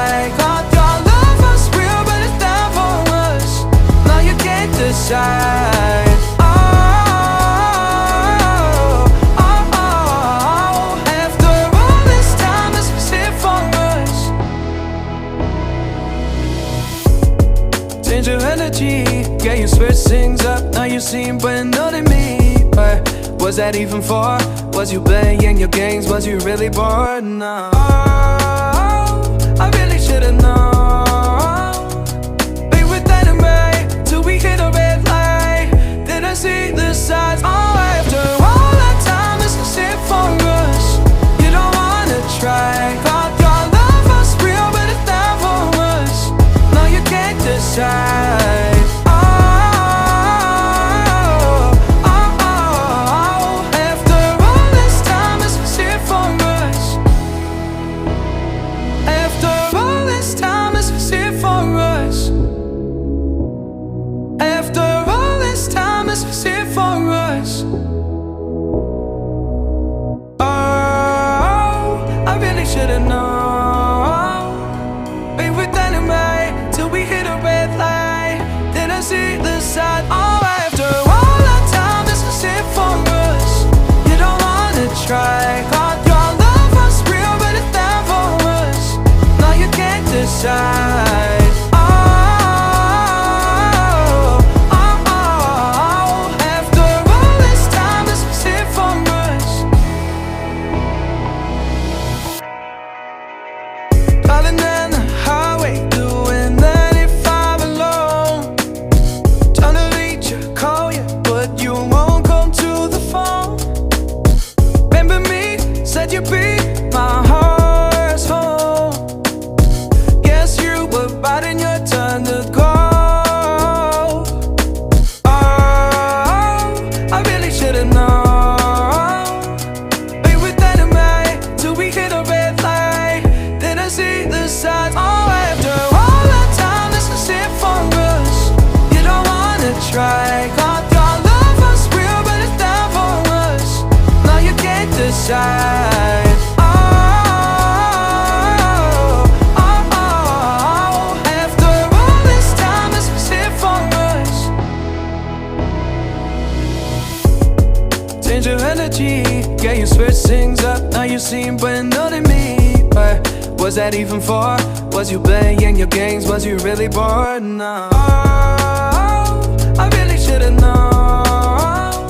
try. Thought your love was real, but it's down for us. Now you can't decide. Oh, oh, oh. After all this time, is it for us? Change your energy, yeah, you switch things up. Now you seem brand new to me, but was that even for? Was you playing your games? Was you really bored? No. Oh, I really should've known. Be with that and right till we hit a red light. Did I see the signs? Oh, after all that time, is it for us? You don't wanna try. Thought your love was real, but it's down for us. No, you can't decide. Should've known. Be with that and right till we hit a red light. Then I see the side. Oh, after all that time, this is it for us. You don't wanna try. Thought your love was real, but it's down for us. Now you can't decide. Driving down the highway, doing 95 alone. Trying to reach you, call you, but you won't come to the phone. Remember me, said you'd be my heart's home. Guess you were riding your turn to go. Oh, I really should've known. Be with that and right till we hit a red light. Then I see the signs. Oh, after all that time, this is it for us. You don't wanna try. Thought your love was real, but it's down for us. Now you can't decide. Oh, oh, oh. After all this time, this is it for us. Change your energy, yeah, you switch things up. Now you seem brand new to me, but was that even for? Was you playing your games? Was you really bored? No. Oh, I really should've known.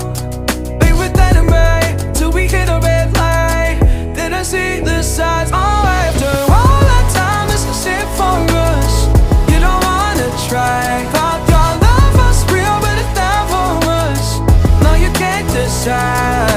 Be with that and right till we hit a red light. Then I see the signs. Oh, after all that time, is it for us? You don't wanna try. Thought your love was real, but it's down for us. No, you can't decide.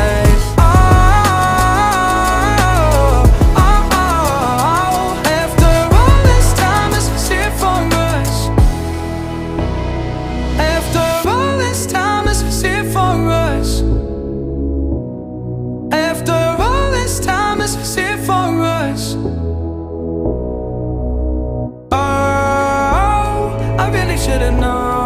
Is it for us? Oh, I really should've known.